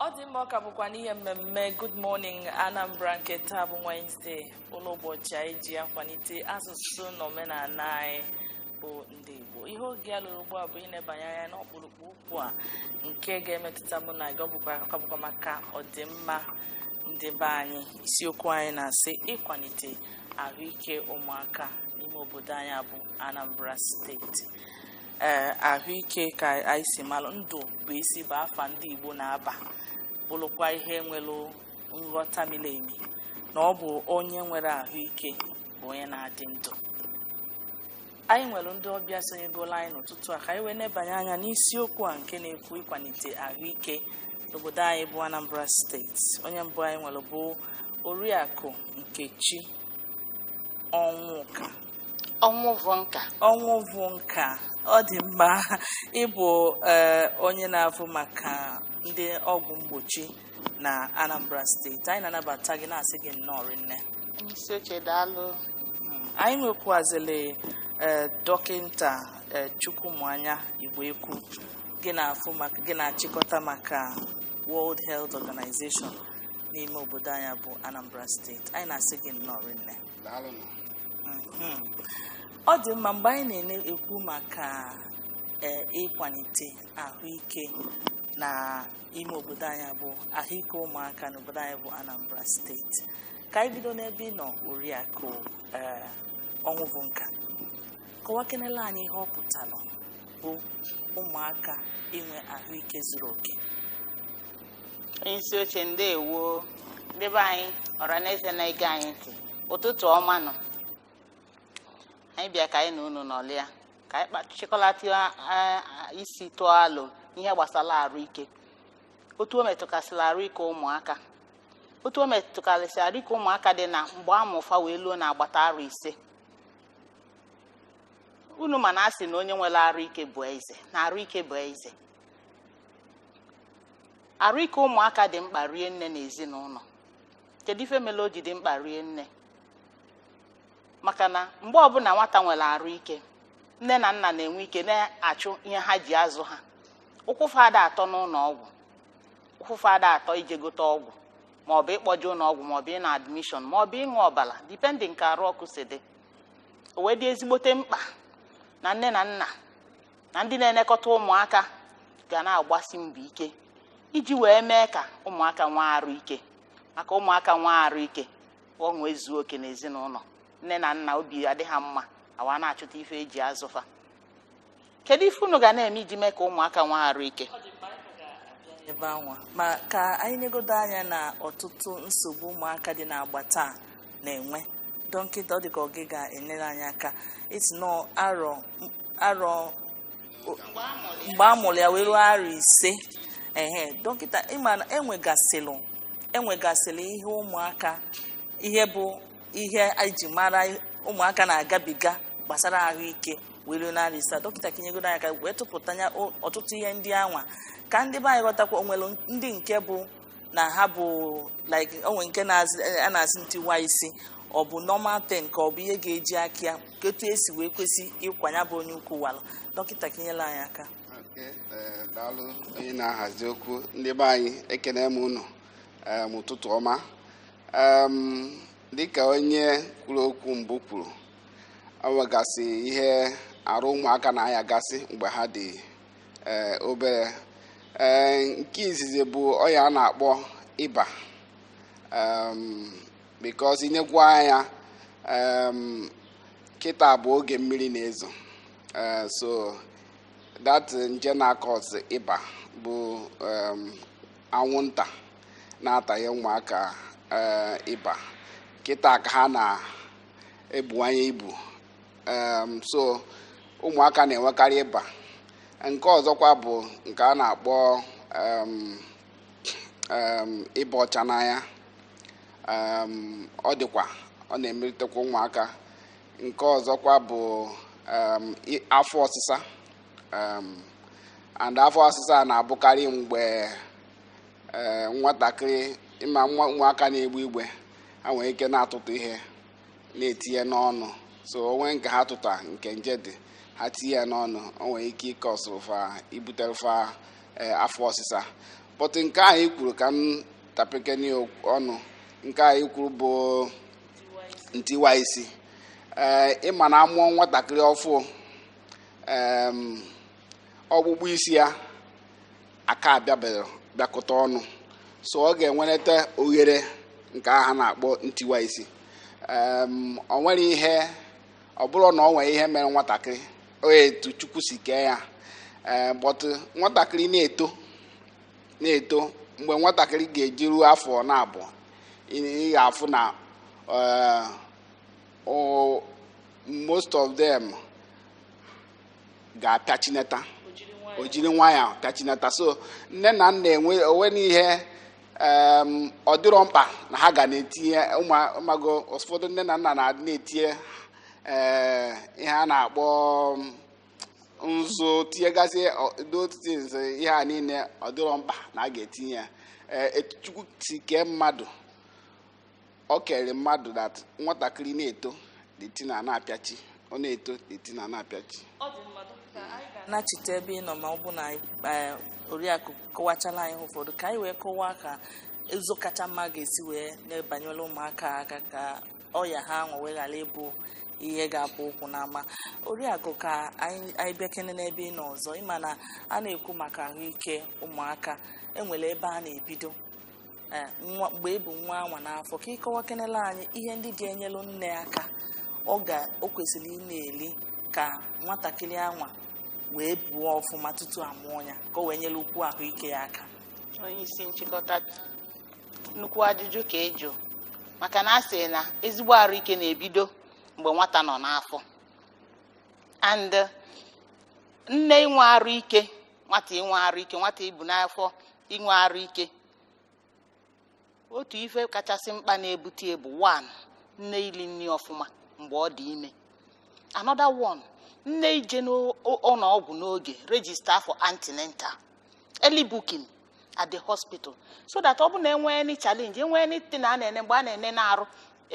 Ọ dị mma ọka bụkwa n'ihe mmemme Good Morning Anambra nke taa bụ Wednesday, ụlọ ụbọchị anyị ji akwalite asụsụ na omenala anyị bụ ndị Igbo. Ihe oge ya lụrụ ugbu a bụ ịnebanye anya n'ọkpụrụkpụ okwu a nke ga-emetụta mụ na gị. Ọ bụkwa maka ọdịmma ndị be anyị. Isiokwu anyị na-asị ịkwalite ahụike ụmụaka n'ime obodo anyị bụ Anambra steeti. Ahụike ka anyị si malụ ndụ bụ isi bụ afa ndị Igbo na-aba, bụrụkwa ihe nwere nghọta miri emi na ọ bụ onye nwere ahụike bụ onye na-adị ndụ. Anyị nwere ndị ọbịa sonyegolo anyị n'ụtụtụ a ka anyị wee nebanye anya n'isiokwu a nke na-ekwu ịkwalite ahụike n'obodo anyị bụ Anambra steeti. Onye mbụ anyị nwere bụ Oriakụ Nkechi Ọnwụvụnka. Ọ dị mma ịbụ onye na-afụ maka ndị ọgwụ mgbochi na Anambra steeti. Anyị na-anabata gị na-asị gị nnọọ rinne. Anyị nwekwazịrị dọkịta Chukwumanya Igwekwu, gị na-achịkọta maka World Health Organization n'ime obodo anyị bụ Anambra steeti. Anyị na-asị gị nnọọ rinne. Ọ dị mma mgbe anyị na-ekwu maka ịkwalite ahụike na ime obodo anyị bụ ahụike ụmụaka n'obodo anyị bụ Anambra steeti. Ka anyị bido n'ebe ị nọ, Oriakụ Ọnwụvụnka, kọwakenela anyị ihe ọ pụtara bụ ụmụaka inwe ahụike zuru oke. Onye isi oche, ndewo. Ndị be anyị, ọranaeze na-ege anyị ntị, ụtụtụ ọma nọ. Anyị bịa ka anyị na unu nọlịa ka anyị chịkọlata isi tụọ alụ ihe gbasara arụike, otu o metụkasịrị arụike ụmụaka, otu o metụkarịsị arụike ụmụaka dị na mgbe amụfa wee luo na agbata arụ 5. Unu ma na asị na onye nwere arụike bụ eze, na arụike bụ eze. Arụike ụmụaka dị mkpa rie nne n'ezinụlọ. Kedu ife mere o ji dị mkpa rie nne? Maka na mgbe ọbụla nwata nwere arụike, nne na nna na-enwe ike na-achụ ihe ha ji azụ ha. Ụkwụ fada atọ n'ụlọ ọgwụ, ụkwụ fada atọ ije gote ọgwụ, maọbụ ịkpọje ụlọ ọgwụ, maọbụ ị na admishọn, maọbụ ịṅụ ọbara, dipendị nke arụ ọkụ si dị. O wee dị ezigbote mkpa na nne na nna na ndị na-elekọta ụmụaka ga na-agbasi mbọ ike iji wee mee ka ụmụaka nwee arụike. Maka ụmụaka nwee arụike, ọṅụ ezuo oke n'ezinụlọ. Nne na nna obi adịghị ha mma, awa na-achụta ife eji azụfa. Kedu ife unu ga na-eme iji mee ka ụmụaka nwee arụike? Ebe anwa ma ka anyị negodo anya na ọtụtụ nsogbu ụmụaka dị n'agbata na-enwe. Dọkịta, ọ dị ka ọ gị ga-enyere anyị aka isi nọ arọ mgbe a mụrụ ya wee ruo arọ 5. Dọkịta, ịma na enwegasịrị ihe ụmụaka, ihe bụ ihe eji mara ụmụaka na-agabiga gbasara ahụike wee ruo narị 5. Dọkịta, kinyegodo anya ka wee tụpụta anya ọtụtụ ihe ndị anwa ka ndị be anyị ghọtakwa. Onwere ndị nke bụ na ha bụ like onwe nke a na-asị ntiwa isi, ọ bụ normal thing ka ọ bụ ihe ga-eji aka ya ka etu esi wee kwesị ịkwanya bụ onye ukwu walụ. Dọkịta, kinyela anyị aka. Daalụ onye na-ahazi okwu. Ndị be anyị, ekene m unu ụtụtụ ọma. Dịka onye kwuru okwu mbụ kwuru, o nwegasị ihe arụ ụmụaka na-aya gasị mgbe ha dị obere. Nke izizi bụ ọya a na-akpọ ịba, because inekwa anya kịta bụ oge mmiri na-ezo, so that nje na-akọs ịba bụ anwụnta na-atanye ụmụaka ịba. Kịta ka ha na-ebuwanye ibu, so ụmụaka na-enwekarị ịba. Nke ọzọkwa bụ nke a na-akpọ ịba ọcha n'anya. Ọ na-emeritekwa ụmụaka. Nke ọzọkwa bụ afọ ọsịsa, and afọ ọsịsa na-abụkarị mgbe nwatakịrị ịma ụmụaka na-egbe igbe, ha nwere ike na-atụtụ ihe na-etinye n'ọnụ. So onwe nke ha tụta nke nje dị, ha tinye ya n'ọnụ, o nwere ike ịkọsụrụfa ibuterefa afọ ọsịsa but nke anyị kwuru ka m tapekeni ọnụ nke anyị kwuru bụ ntiwa isi ịma na amụọ nwatakịrị ọfụ ọkpụkpụ isi ya aka bịakọta ọnụ so ọ ga-enwerịta oghere nke aha na-akpọ ntiwa isi ọ nwere ihe ọ bụrụ na ọ nwere ihe mere nwatakịrị etu Chukwu si kee ya but nwatakịrị na-eto mgbe nwatakịrị ga-ejiru afọ na-abụọ ị ga-afụ na most of them ga-apịachinata o jiri nwayọọ pịachinata so nne na nna onwe n'ihe ọ dịrọ mkpa na ha ga na-etinye ụmụago ụfọdụ nne na nna na-adị na-etinye ihe a na-akpọ nzu tinyegasị things ihe a niile ọ dịrọ mkpa na a ga-etinye ya etu Chukwu si kee mmadụ ọ kere mmadụ that nwatakịrị na-eto detina na-apịachi ọ na-eto detina na-apịachi na-achite ebe ị nọ ma ọ bụ na oriakụ kọwachala anyị ụfọdụ ka anyị wee kọwaa ka ụzọ kacha mma ga-esi wee na-ebanyela ụmụaka aka ka ọya ha nwa wee ghara ịbụ ihe ga-abụ ụkwụ n'ama. Oriakụ ka anyị bịakene n'ebe ị nọ ọzọ ịma na a na-ekwu maka ahụike ụmụaka enwere ebe a na-ebido mgbe ị bụ nwa anwa n'afọ ka ịkọwa kenela anyị ihe ndị ga-enyelu nne aka o kwesịrị ị na-eli ka nwatakịrị anwa wee buo ọfụma tutu amụọ ya ka o wee nyere ukwu ahụike ya aka. Onye isi nchịkọta nnukwu ajụjụ ka ịjụ maka na asị na ezigbo ahụike na-ebido mgbe nwata nọ n'afọ and nne inwe ahụike nwata ibu n'afọ inwe ahụike otu ife kachasị mkpa na-ebute ebu 1 nne ili nri ọfụma mgbe ọ dị ime. Another one, nne ije n'ụlọ ọgwụ n'oge register for antenatal early booking at the hospital so that ọ bụ na enwee any challenge enwee anything a na-ene mgbe a na-ene na-arụ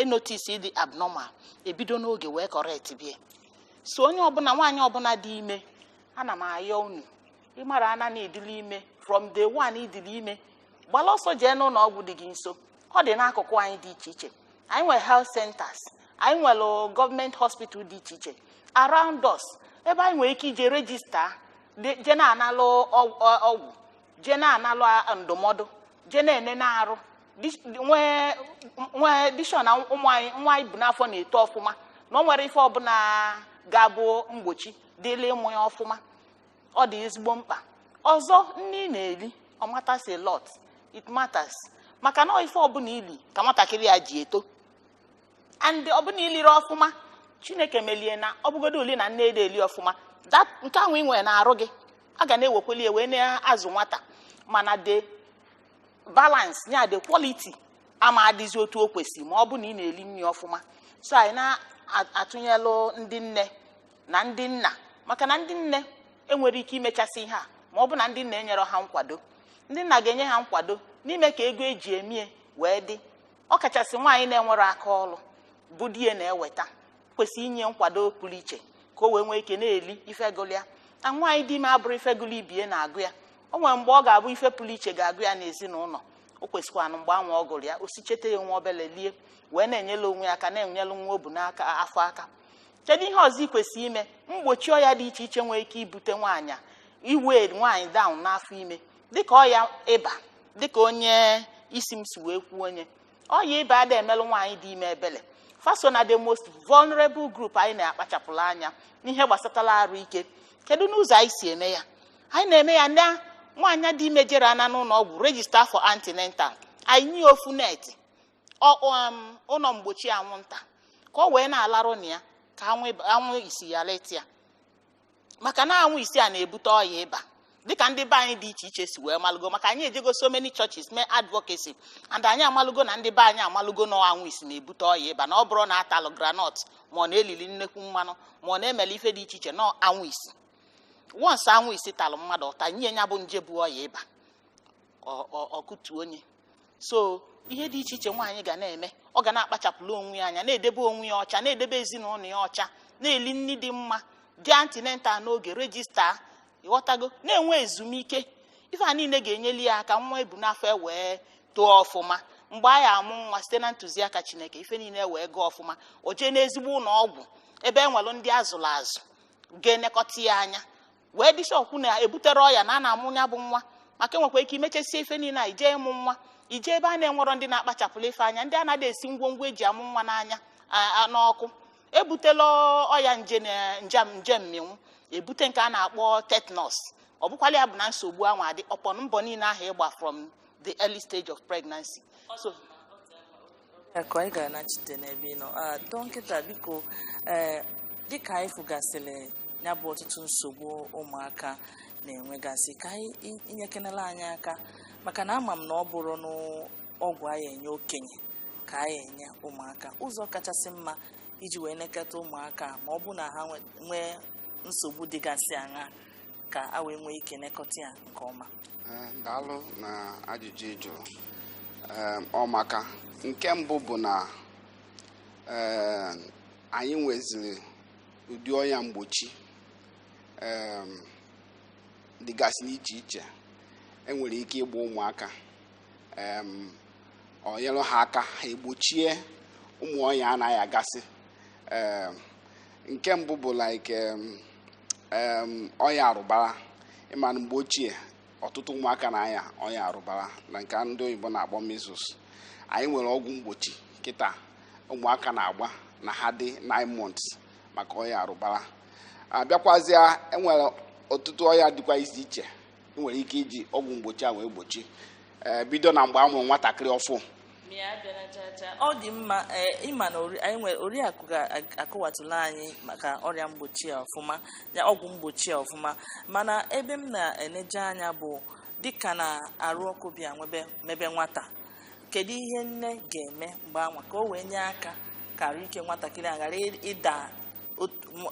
notice dị abnormal ebido n'oge wee correct bie. So onye ọbụla nwaanyị ọbụla dị ime ana m ayọ unu ịmara ana na-edili ime from day 1 idili ime gbala ọsọ jee n'ụlọ ọgwụ dị gị nso ọ dị n'akụkụ anyị dị iche iche. Anyị nwere health centers, anyị nwere gọọmenti hospital dị iche iche around us ebe anyị nwere ike ije regista je na-analụ ọgwụ je na-analụ ndụmọdụ je na-ene na-arụ nwee dishọn na nwa anyị bụ n'afọ na-eto ọfụma na ọ nwere ife ọbụla ga-abụ mgbochi dịla ịmụ ya ọfụma. Ọ dị ezigbo mkpa. Ọzọ nne na-eri ọ matters a lot, it matters maka na ife ọbụla ili ka nwatakịrị ya ji eto and ọbụna iliri ọfụma Chineke melie na ọbụgodo uli na nne ede eli ọfụma nke ahụ ị nwere na-arụ gị a ga na-ewekweli wee na-azụ nwata mana the balance nya the quality ama adịzi otu o kwesịrị ma ọ bụ na ị na-eli nri ọfụma. So anyị na-atụnyelụ ndị nne na ndị nna maka na ndị nne enwere ike imechasị ihe a ma ọ bụ na ndị nna enyere ha nkwado. Ndị nna ga-enye ha nkwado n'ime ka ego eji emie wee dị ọ kachasị nwaanyị na-enwere aka ọrụ bụ di ya na-eweta kwesịrị inye nkwado pụrụ iche ka o wee nwee ike na-eli ifegolu ya na nwaanyị dị ime abụrụ ifegolu ibie na-agụ ya. O nwere mgbe ọ ga-abụ ife pụrụ iche ga-agụ ya n'ezinụlọ o kwesịkwanụ mgbe anwa ọ gụrụ ya o si cheta ya nwa obele lie wee na-enyela onwe ya aka na-enyelu nwa obu n'aka afọ aka. Kedu ihe ọzọ ị kwesịrị ime? Mgbochi ọya dị iche iche nwere ike ibute nwaanyị iwe nwaanyị down n'afọ ime dịka ọya ịba dịka onye isi m si wee kwuo onye ọya ịba ada emelụ nwaanyị dị ime ebele faso na the most vulnerable group anyị na-akpachapụrụ anya n'ihe gbasatara arụ ike. Kedu n'ụzọ anyị si eme ya? Anyị na-eme ya na nwaanyị dị ime jere ana n'ụlọ ọgwụ register for antenatal anyị nye ofu net ụlọ mgbochi anwụnta ka ọ wee na-alarụ na ya ka anwụ isi ya letia maka na anwụ isi a na-ebute ọya ịba dịka ndị be anyị dị iche iche si wee malụgo maka anyị ejego so many churches mee advocacy and anyị amalụgo na ndị be anyị amalụgo na anwụ isi na-ebute ọya ịba na ọ bụrụ na atalụ granọt ma ọ na-elili nnekwu mmanụ ma ọ na-emele ife dị iche iche na anwụ isi once anwụ isi talụ mmadụ ọta nye ya bụ nje bụ ọya ịba ọkụtu onye. So ihe dị iche iche nwaanyị ga na-eme ọ ga na-akpachapụrụ onwe ya anya na-edebe onwe ya ọcha na-edebe ezinụlọ ya ọcha na-eli nri dị mma dị antenatal n'oge regista ịghọtago na-enwe ezumike ife a niile ga-enyeli ya aka nwa ebu n'afọ wee too ọfụma. Mgbe a ya amụ nwa site na ntụziaka Chineke, ife niile wee gaa ọfụma, o jee n'ezigbo ụlọ ọgwụ ebe enwelụ ndị azụrụ azụ ga-enekọta ya anya wee dị shọkwu na-ebutere ọya na a na-amụ ya bụ nwa. Maka enwekwa ike imechesie ife niile a ije ịmụ nwa, ije ebe a na-enwerọ ndị na-akpachapụrụ ife anya, ndị anaghị esi ngwongwo eji amụ nwa n'anya n'ọkụ, ebutela ọya nje mmịnwụ, ebute nke a na-akpọ tetanus. Ọ bụkwala ya bụ na nsogbu ahụ adị ọpọn mbọ niile ahụ ịgba from the early stage of pregnancy. So ka anyị ga-anachite n'ebe ị nọ dọkịta, biko dịka anyị fụgasịrị ya bụ ọtụtụ nsogbu ụmụaka na-enwegasị, ka anyị inyekenela anyị aka, maka na ama m na ọ bụrụ n'ọgwụ anyị enye okenye ka anyị enye ụmụaka, ụzọ kachasị mma iji wee nekọta ụmụaka ma ọ bụ na ha nwee nsogbu dịgasị aṅa ka a wee nwee ike nekọta ya nke ọma. Daalụ na ajụjụ ị jụrụ. Ọmaka nke mbụ bụ na anyị nweziri ụdị ọya mgbochi dịgasị n'iche iche enwere ike ịgba ụmụaka, ọ nyere ha aka ha egbochie ụmụ ọya anaghị agasị. Nke mbụ bụ like ọya arụbara. Ịma na mgbe ochie ọtụtụ ụmụaka na-aya ọya arụbara na nke ndị oyibo na-akpọ measles. Anyị nwere ọgwụ mgbochi kịta ụmụaka na-agba na ha dị 9 months maka ọya arụbara. Abịakwazịa enwere ọtụtụ ọya dịkwa iche iche enwere ike iji ọgwụ mgbochi a wee gbochi, bido na mgbe a mụrụ nwatakịrị ọfụ. Ọ dị mma ịma na anyị nwere oriakụ ga-akọwatụla anyị maka ọrịa mgbochi a ọfụma, ya ọgwụ mgbochi a ọfụma, mana ebe m na-eneje anya bụ dịka na arụ ọkụ bịa mebe nwata, kedu ihe nne ga-eme mgbe anwa ka o wee nye aka ka arụ ike nwatakịrị a ghara ịda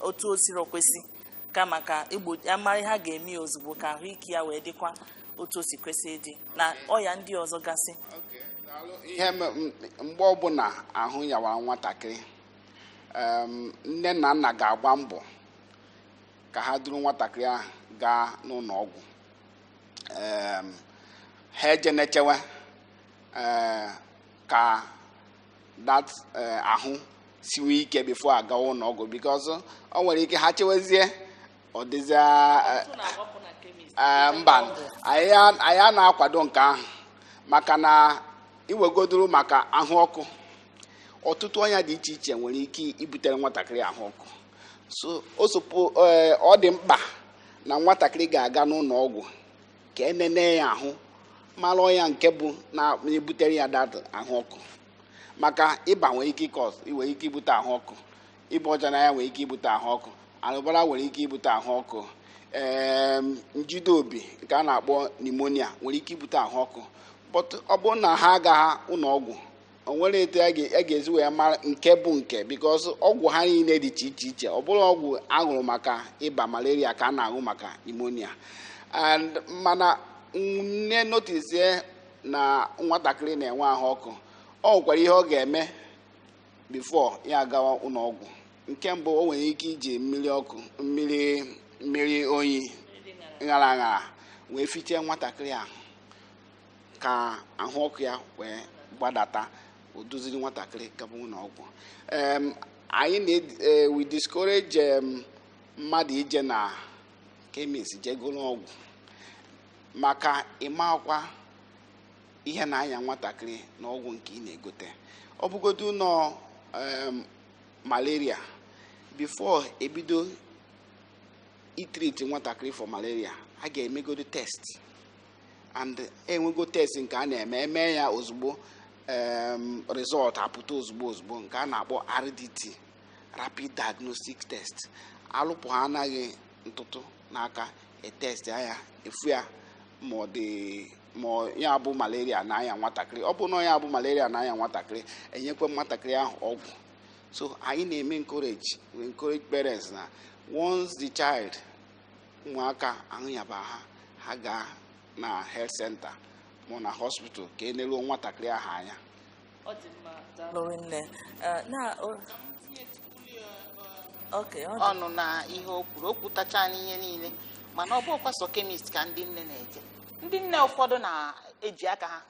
otu o siri kwesị, kama ka amara ha ga-eme ya ozugbo ka ahụike ya wee dịkwa otu o si kwesị ịdị na ọya ndị ọzọ gasị. Ihe mgbe ọbụla ahụ yawara nwatakịrị, nne na nna ga-agba mbọ ka ha duru nwatakịrị ahụ gaa n'ụlọ ọgwụ. Ha eje nechewe ka ahụ siwe ike bifo agawa ụlọ ọgwụ, because ọ nwere ike ha chewezie ọ dịzie mba. Anyị na-akwado nke ahụ maka na iwegodoro maka ahụ ọkụ, ọtụtụ ọnya dị iche iche nwere ike ibutere nwatakịrị ahụ ọkụ. So ọ dị mkpa na nwatakịrị ga-aga n'ụlọ ọgwụ ka enene ya ahụ mara ọnya nke bụ na-ebutere ya ahụ ọkụ. Maka ịba nwere ike nwere ike ibute ahụ ọkụ, ịba ọcha na ya nwere ike ibute ahụ ọkụ, arụbara nwere ike ibute ahụ ọkụ, njide obi nke a na-akpọ pneumonia nwere ike ibute ahụ ọkụ. But ọ bụrụ na ha agaghị ụlọ ọgwụ, o nwere etu a ga-ezi wee mara nke bụ nke, because ọgwụ ha niile dị iche iche. Ọ bụrụ ọgwụ aṅụrụ maka ịba malaria ka a na-aṅụ maka pneumonia. Mana nne notisie na nwatakịrị na-enwe ahụ ọkụ, ọ nwekwara ihe ọ ga-eme bifo ya agawa ụlọ ọgwụ. Nke mbụ, o nwere ike iji mmiri oyi ṅara aṅara wee fichie nwatakịrị ahụ ka ahụ ọkụ ya wee gbadata, o duziri nwatakịrị gaba ụlọ ọgwụ. Anyị we discourage mmadụ ije na chemist je gụrụ ọgwụ, maka ịmakwa ihe na-anya nwatakịrị na ọgwụ nke ị na-egote. Ọ bụgodu nọ malaria, before ebido itriti nwatakịrị for malaria, a ga-emegodo test, and enwego test nke a na-eme ya ozugbo, result apụta ozugbo nke a na-akpọ RDT, rapid diagnostic test. Alụpụ ha anaghị ntụtụ n'aka etest ya efu ya ma ya bụ malaria na-anya nwatakịrị. Ọ bụ na ya bụ malaria na-anya nwatakịrị, enyekwa nwatakịrị ahụ ọgwụ. So anyị na-eme encourage parents na once the child, ụmụaka ahụ yaba ha gaa na health center ma na hospital ka enelu nwatakịrị ahụ anya. ọnụ na ihe o kwuru, o kwutacha n'ihe niile, mana ọ bụkwa sọ chemist ka ndị nne na-eje. ndị nne ụfọdụ na-eji aka ha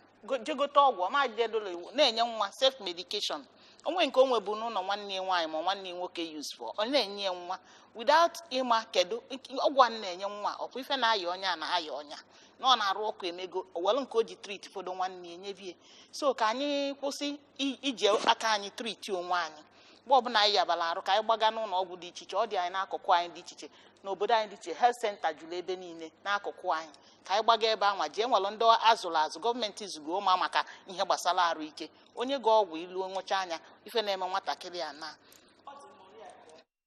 jegote ọgwụ ọmajedolo iwu na-enye nwa self medication. Onwe nke onwe bụ n'ụlọ nwanne ya nwaanyị ma nwanne ya nwoke use for ọ na-enye ya nwa without ịma kedu ọgwụ a na-enye nwa ọkwa ife na-aya ọnya na-aya ọnya na ọ na-arụ ọkụ emego owelu nke o ji treat fodo nwanne ya nyebie. So ka anyị kwụsị iji aka anyị treat onwe anyị mgbe ọbụla anyị yabala arụ ka anyị gbaga n'ụlọ ọgwụ dị iche iche. Ọ dị anyị n'akụkụ anyị dị iche iche n'obodo anyị dị iche health center jụrụ ebe niile n'akụkụ anyị ka anyị gbaga ebe anwa jee nwere ndị azụrụ azụ gọọmenti zugo ụma maka ihe gbasara arụ ike onye ga ọgwụ ilu nwecha anya ife na-eme nwatakịrị a na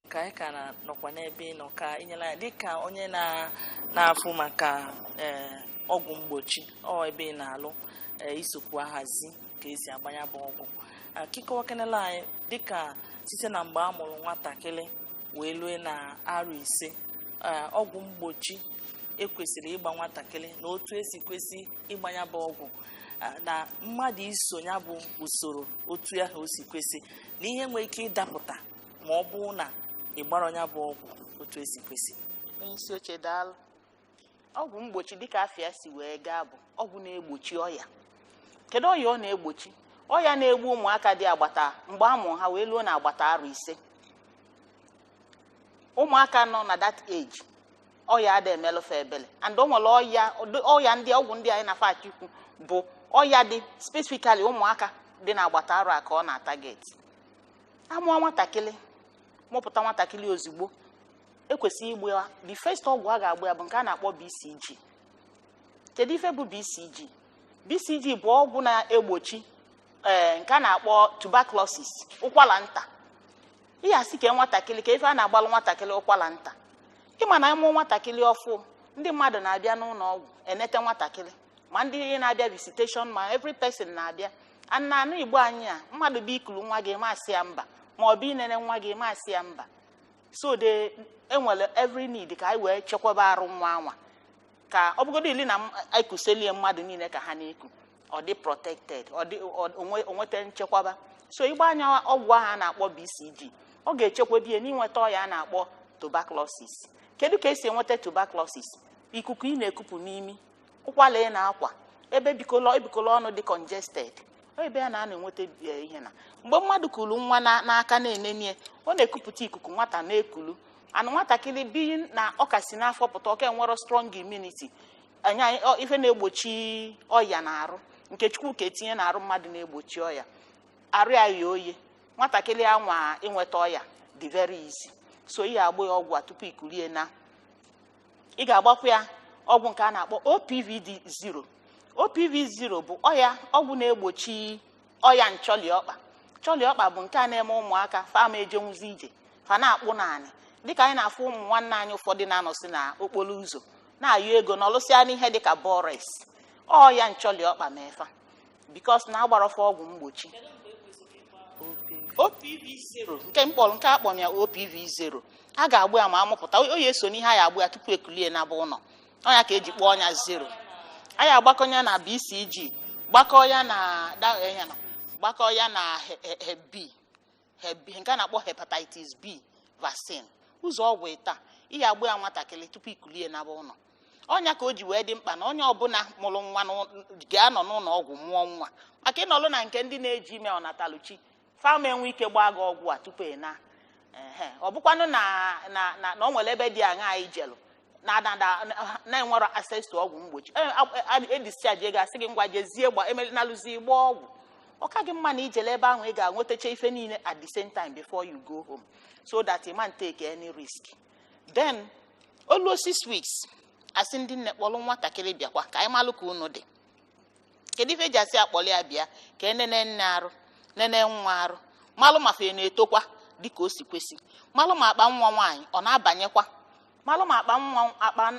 ka anyị ka nọkwa n'ebe nọ ka inyela ya dịka onye na-afụ maka ọgwụ mgbochi ebe ị na-alụ isokwu ahazi ka esi agbanya bụ ọgwụ kịkọwakenela anyị dịka site na mgbe a mụrụ nwatakịrị wee lue na arụ 5 ọgwụ mgbochi ekwesịrị ịgba nwatakịrị na otu esi kwesị ịgbanya bụ ọgwụ na mmadụ iso ya bụ usoro otu ya o si kwesị na ihe nwere ike ịdapụta ma ọ bụrụ na ịgbara ya bụ ọgwụ otu esi kwesị. onye isi oche daalụ. Ọgwụ mgbochi dịka afịa si wee gaa bụ ọgwụ na-egbochi ọya. Kedu ọya ọ na-egbochi? Ọya na-egbu ụmụaka dị agbata mgbe a mụrụ ha wee luo na agbata arụ 5. Ụmụaka nọ na that age ọya ada emelụfe ebele and o nwere ọya ndị ọgwụ ndị anyị na-afa achịkwu bụ ọya dị specifically ụmụaka dị na agbata arụ a ka ọ na-ataget. Amụọ nwatakịrị mụpụta nwatakịrị ozugbo ekwesịghị igbu ya the first ọgwụ a ga-agba ya bụ nke a na-akpọ BCG. Kedu ife bụ BCG? BCG bụ ọgwụ na-egbochi nke a na-akpọ tuberculosis ụkwara nta. Ihe asị ka nwatakịrị ka ife a na-agbalụ nwatakịrị ụkwara nta. Ịma na ịmụ nwatakịrị ọfụ ndị mmadụ na-abịa n'ụlọ ọgwụ enete nwatakịrị ma ndị na-abịa visitation ma every person na-abịa anụ Igbo anyị a mmadụ bụ ikulu nwa gị masị ya mba ma ọ bụ inene nwa gị masị ya mba. So enwere every need ka anyị wee chekwaba arụ nwa anwa ka ọ bụgodo ili na ekuselie mmadụ niile ka ha na-eku ọ dị protected onweta nchekwaba. So ịgba anya ọgwụ ahụ a na-akpọ BCG ọ ga-echekwabi n'inweta ọya a na-akpọ tuberculosis. Kedu ka esi enweta tuberculosis? Ikuku ị na-ekupụ n'imi ụkwala ị na-akwa ebe ebikọlọ ọnụ dị congested ebe a na-enweta ihe na mgbe mmadụ kulu nwa n'aka na-enenie ọ na-ekupụta ikuku nwata na-ekulu anụ nwatakịrị bi na ọkasi n'afọ pụta ọka enwero strong immunity anya ife na-egbochi ọya na-arụ nke Chukwu ka etinye na arụ mmadụ na-egbochi ọya arụ ya ya oye nwatakịrị anwa inweta ọya dị very easy. So ị ga-agba ya ọgwụ a tupu ikulie na ị ga-agbakwa ya ọgwụ nke a na-akpọ OPV0. OPV0 bụ ọgwụ na-egbochi ọya nchọliọkpa. Nchọliọkpa bụ nke a na-eme ụmụaka fama ejenwuzi ije fa na-akpụ naanị dịka anyị na-afụ ụmụ nwanne anyị ụfọdụ na-anọsị na okporo ụzọ na-ayọ ego na ọlụsịa n'ihe dịka bores ọya nchọliọkpa mefa bikos na agbarọfa ọgwụ mgbochi. OPV0 nke mkpọrọ nke akpọrọ ya OPV0 a ga-agba ya ma amụpụta onye eso n'ihe a ya agba ya tupu ekulie na bụ ụlọ ọnya ka eji kpọọ ọnya 0. Anyị agbakọ ya na BCG gbakọ ya na Hep B nke a na-akpọ hepatitis B vaccine. Ụzọ ọgwụ taa ihe agba ya nwatakịrị tupu ikulie na bụ ụlọ ọnya ka o ji wee dị mkpa na onye ọbụla mụrụ nwa ga-anọ n'ụlọ ọgwụ mụọ nwa maka ịnọlụ na nke ndị na-eji ime ọnataluchi fama enwe ike gbaa gị ọgwụ a tupu ị ọ bụkwanụ na o nwere ebe dị aṅa anyị jelụ na-enwero access to ọgwụ mgbochi edischarge ego asị gị ngwa jezie nalụzi gba ọgwụ ọ ka gị mma na ijele ebe ahụ ị ga-nwetacha ife niile at the same time before you go home so that you man take any risk. Then oluo 6 weeks asị ndị nne kpọrọ nwatakịrị bịakwa ka anyị malụ ka unu dị. Kedu ife eji asị akpọrọ ya bịa ka enene nne arụ nene nwa arụ malụ ma fe na-etokwa dịka o si kwesị malụ ma akpa nwa nwaanyị ọ na-abanyekwa malụ ma akpa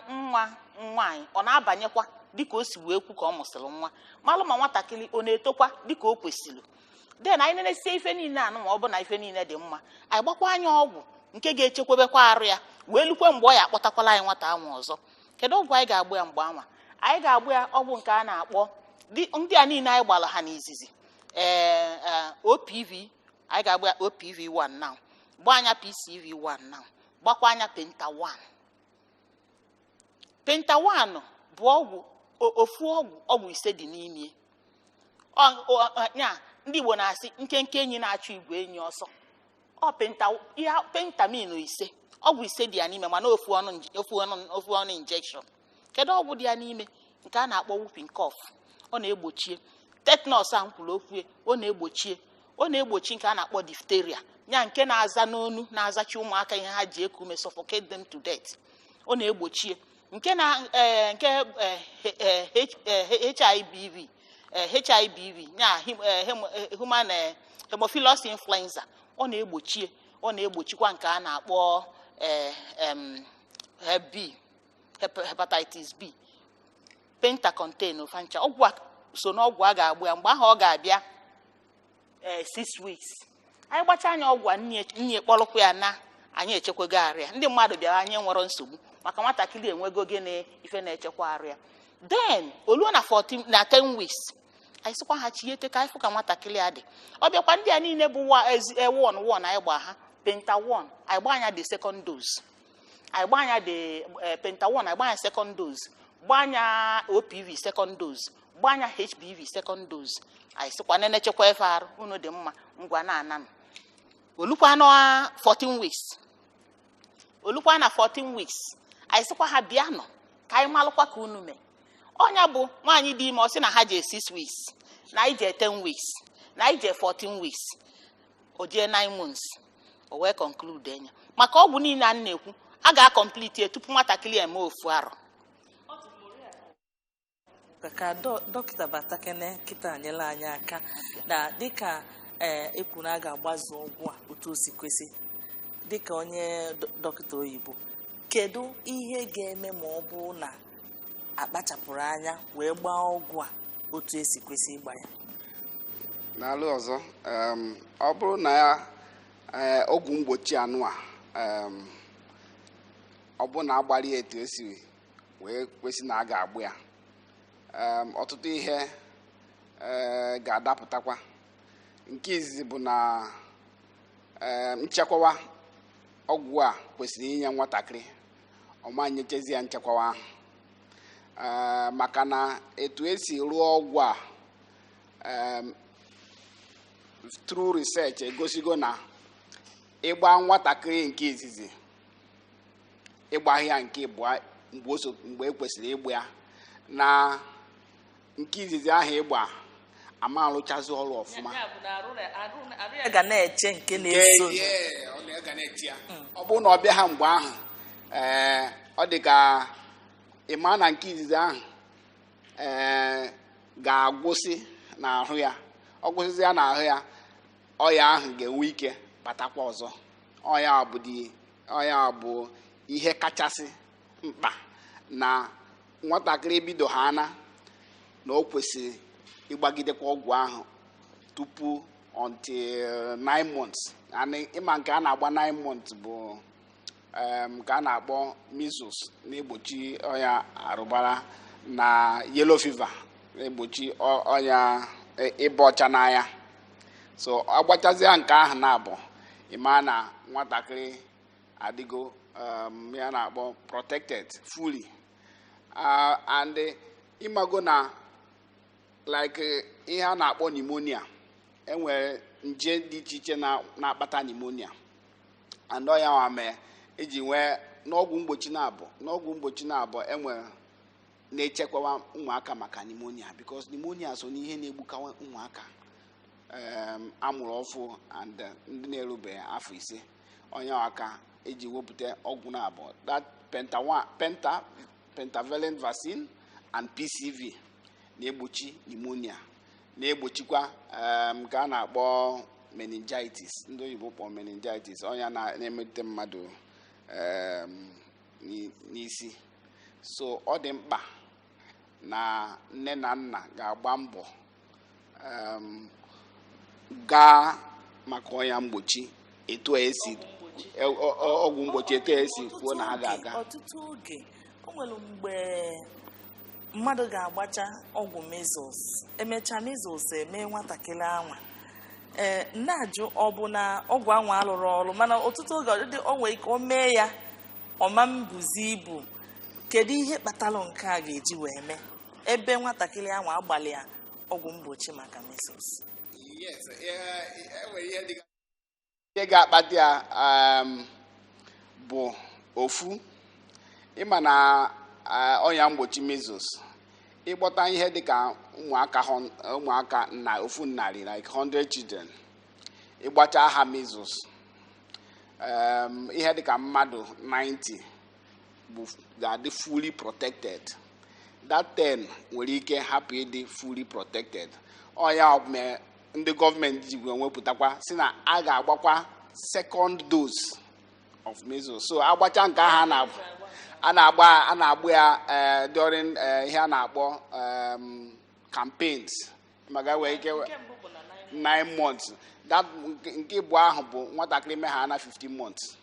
nwa nwaanyị ọ na-abanyekwa dịka o si wee kwu ka ọ mụsịrị nwa malụ ma nwatakịrị ọ na-etokwa dịka o kwesịrị. Den anyị na-esie ife niile anụ ma ọ bụ na ife niile dị mma anyị gbakwa anya ọgwụ nke ga-echekwebekwa arụ ya wee lukwe mgbe ọ ya akpọtakwala anyị nwata anwa ọzọ. Kedu ọgwụ anyị ga-agba ya mgbe anwa? Anyị ga-agba ya ọgwụ nke a na-akpọ ndị a niile anyị gbara ha n'izizi OPV. Anyị ga-agba ya OPV1 now gba anya PCV1 now gbakwa anya Penta1 bụ ọgwụ ofu ọgwụ ise dị n'ime ya. Ndị Igbo na-asị nkenke enyi na-achụ igwe enyi ọsọ. Pentamin ise, ọgwụ ise dị ya n'ime, mana ofu ọnụ injection. Kedu ọgwụ dị ya n'ime? Nke a na-akpọ whooping cough, ọ na-egbochie. Tetanus a kwuru okwu, ọ na-egbochi nke a na-akpọ diphtheria, ya nke na-aza n'onu, na-azachi ụmụaka ihe ha ji eku ume, suffocate them to death. Ọ na-egbochie nke HIBV ya human hemophilus influenza. Ọ na-egbochie. Ọ na-egbochikwa nke a na-akpọ hepatitis B. Pentacontain ofancha. Ọgwụ a so n'ọgwụ a ga-agbụ ya mgbe ahụ ọ ga-abịa 6 weeks. Anyị gbacha anya ọgwụ a nne kpọrọkwa ya na anyị echekwego arịa. Ndị mmadụ bịara anyị nwere nsogbu maka nwatakịrị enwego gịnị ife na-echekwa arịa. Then oluo na 10 weeks anyị sịkwa ha chiete ka anyị fụ ka nwatakịrị a dị. Ọ bịakwa ndị a niile bụ 1 anyị gba ha penta 1 anyị gba anya the second dose. Anyị gba anya the penta 1 anyị gba anya second dose, gba anya OPV second dose, gba anya HPV second dose. Anyị sịkwa na-echekwa efe arụ unu dị mma ngwa na-ananụ. Olukwa na 14 weeks. Olukwa na 14 weeks anyị sịkwa ha bịanụ ka anyị malụkwa ka unu mee. Ọnya bụ nwaanyị dị ime ọ sị na ha je 6 weeks, na anyị je 10 weeks, na anyị je 14 weeks, o jee 9 months, o wee conclude enya. Maka ọgwụ niile a na-ekwu a ga-akọmpliti tupu nwatakịrị eme ofu arọ. Ka dọkịta Batakene kịta anyela anyị aka na dịka ekwu na a ga-agbazu ọgwụ a otu o si kwesị. Dịka onye dọkịta oyibo, kedu ihe ga-eme ma ọ bụ na akpachapụrụ anya wee gbaa ọgwụ a otu esi kwesị ịgba ya? N'alụ ọzọ, ọ bụrụ na ọgwụ mgbochi anụ a ọ bụ na agbari etu esi wee kwesị na a ga-agbụ ya, ọtụtụ ihe ga-adapụtakwa. Nke izizi bụ na nchekwawa ọgwụ a kwesịrị inye nwatakịrị ọma nyechezi ya nchekwawa ahụ. Maka na etu esi rụọ ọgwụ a through research egosigo na ịgba nwatakịrị nke izizi ịgba ya nke mgbe ekwesịrị ịgba ya, na nke izizi ahụ ịgba ama alụchazi ọrụ ọfụma. Ya ga na-eche nke na-eso. Ọ bụrụ na ọ bịa ha mgbe ahụ, ọ dị ka ịma na nke izizi ahụ ga-agwụsị n'ahụ ya. Ọ gwụsịzi ya n'ahụ ya, ọya ahụ ga-enwe ike batakwa ọzọ. Ọya bụ ihe kachasị mkpa na nwatakịrị bido ha ana na o kwesịrị ịgbagidekwa ọgwụ ahụ tupu until 9 months. Ịma nke a na-agba 9 months bụ nke a na-akpọ measles, na-egbochi ọya arụbara, na yellow fever, na-egbochi ọya ịba ọcha n'anya. So agbachazịa nke ahụ na-abụ ịma na nwatakịrị adịgo ya na-akpọ protected fully. And ịmago na like ihe a na-akpọ pneumonia, enwere nje dị iche iche na-akpata pneumonia, and ọya nwa mee eji nwee n'ọgwụ mgbochi na-abụ enwere na-echekwawa ụmụaka maka pneumonia, because pneumonia so n'ihe na-egbukawa ụmụaka amụrụ ọfụ and ndị na-erubeghị afọ 5. Onye aka eji wepụta ọgwụ na-abụ that pentavalent vaccine and PCV na-egbochi pneumonia, na-egbochikwa nke a na-akpọ meningitis, ndị oyibo kpọrọ meningitis, ọnya na-emetụta mmadụ n'isi. So ọ dị mkpa na nne na nna ga-agba mbọ gaa maka ọnya mgbochi etu esi ọgwụ mgbochi etu esi kwuo na ha ga-aga. Ọtụtụ oge o nwere mgbe mmadụ ga-agbacha ọgwụ measles, emechaa measles eme nwatakịrị anwa. Na-ajụ ọ bụ na ọgwụ anwa alụrụ ọrụ, mana ọtụtụ oge o nwere ike o mee ya ọma mbuzi ibu. Kedu ihe kpatara nke a ga-eji wee mee? ebe nwatakịrị ahụ agbalị ya ọgwụ mgbochi maka measles? Yes, enwere ihe ga-akpata ya bụ ofu ịma na ọnya mgbochi measles ịgbọta ihe dịka ụmụaka na ofu narị like 100 children ịgbacha ha measles ihe dịka mmadụ 90 bụ ga-adị fully protected. That 10 nwere ike hapụ ịdị fully protected. Ọya ndị gọọmenti ji wepụtakwa si na a ga-agbakwa second dose of measles. So agbacha nke ahụ a na-agba ya during ihe a na-akpọ campaigns maga wee ike 9 months. That nke bụ ahụ bụ nwatakịrị mee ha na 15 months.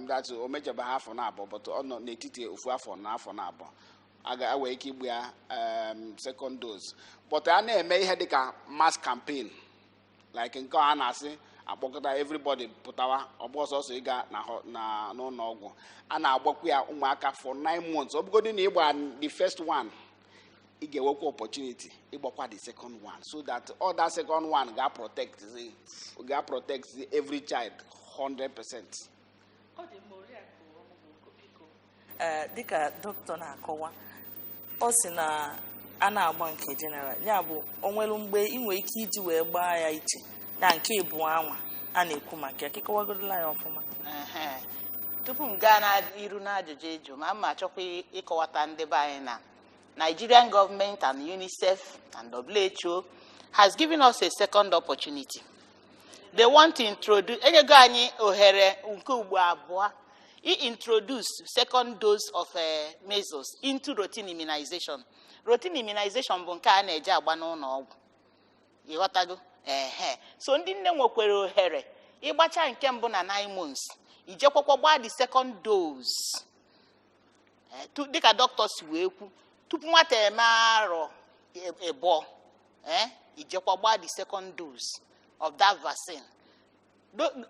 That's o mechaba ha afọ na abụọ but ọ nọ n'etiti ofu afọ na afọ na abụọ a wee ike igbu ya second dose. But a na-eme ihe dịka mass campaign like nke a na-asị akpọkọta everybody pụtawa ọgbọsọsọ ịga n'ụlọ ọgwụ a na-agbakwa ya ụmụaka for 9 months. Ọ bụgodị na ịgba the first one ị ga-enwekwa opportunity ịgbakwa the second one so that all that second one ga-protect every child 100%. Dịka dọkịta na-akọwa ọ sị na a na-agba nke general ya bụ onwere mgbe ị nwere ike iji wee gbaa ya iche na nke ịbụ anwa a na-ekwu maka ya kekọwagodola ya ọfụma. Tupu m gaa n'iru n'ajụjụ eju ma mma achọkwa ịkọwata ndị be anyị na Nigerian government and UNICEF and WHO has given us a second opportunity. They want to introduce enyego anyị ohere nke ugbo abụọ introduce second dose of measles into routine immunization. Routine immunization bụ nke a na-eje agba n'ụlọ ọgwụ. Ịghọtago? So ndị nne nwekwara ohere ịgbacha nke mbụ na 9 months ijekwakwa gbaa the second dose. Dịka doctors wee kwu tupu nwata eme arọ ebo ijekwa gbaa the second dose of that vaccine.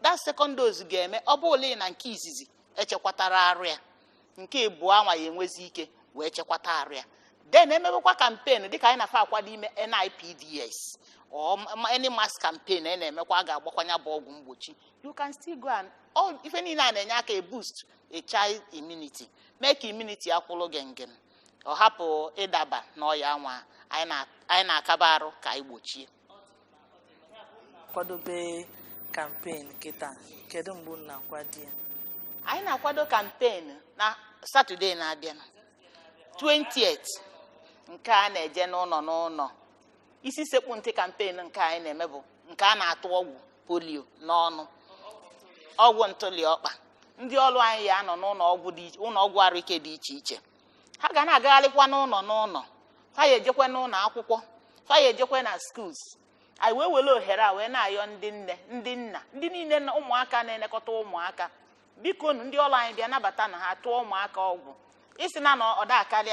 That second dose ga-eme ọ bụ ole na nke izizi echekwatara arụ ya nke ebu anwa ya enwezi ike wee chekwata arụ ya. Then emebekwa campaign dịka anyị na-afa akwado ime NIPDS or any mass campaign na-emekwa ga-agbakwanya bụ ọgwụ mgbochi. You can still go and all ife niile a na-enye aka boost a child immunity, make immunity akwụlụ gengem ọ hapụ ịdaba n'ọya anwa anyị na-akaba arụ ka anyị gbochie. Kwadobe campaign kịta kedu mgbe unu na-akwado ya? Anyị na-akwado campaign na Saturday na-abịa 20th nke a na-eje n'ụlọ isi sekpu ntị campaign nke anyị na-eme bụ nke a na-atụ ọgwụ polio n'ọnụ ọgwụ ntụliọkpa. Ndị ọrụ anyị ya nọ n'ụlọ ọgwụ arụike dị iche iche ha ga na-agagharịkwa n'ụlọ ha ya ejekwe n'ụlọ akwụkwọ ha ya ejekwe na schools. Anyị wee were ohere a wee na-ayọ ndị nne ndị nna ndị niile ụmụaka na-elekọta ụmụaka biko ndị ọrụ anyị bịa nabata na ha tụọ ụmụaka ọgwụ. Isi na ọda akarị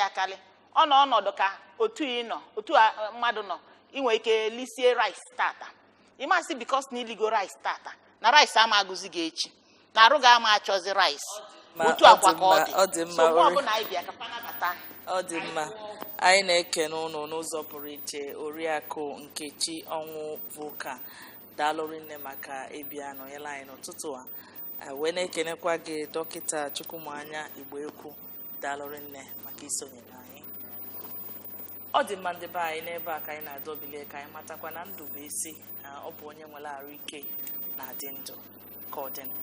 ọ nọ ọnọdụ ka otu mmadụ nọ inwe ike lisie rice tata ịmasị bikos na iligo rice tata na rice ama agụzi gị echi na arụ ga ama achọzi rice otu akwa ka ọ dị. So ọ bụ na anyị bịa ka panabata. Ọ dị mma. Anyị na-ekene ụnụ n'ụzọ pụrụ iche Oriakụ Nkechi Onwuvuka daalụrị nne maka ịbịa nọnyere anyị n'ụtụtụ a wee na-ekenekwa gị dọkịta Chukwumanya Igboekwu daalụrị nne maka isonyere anyị. Ọ dị mma ndị be anyị n'ebe a ka anyị na-adọbile ka anyị matakwa na ndụ bụ isi na ọ bụ onye nwere arụ ike na-adị ndụ ka ọ dị ndụ.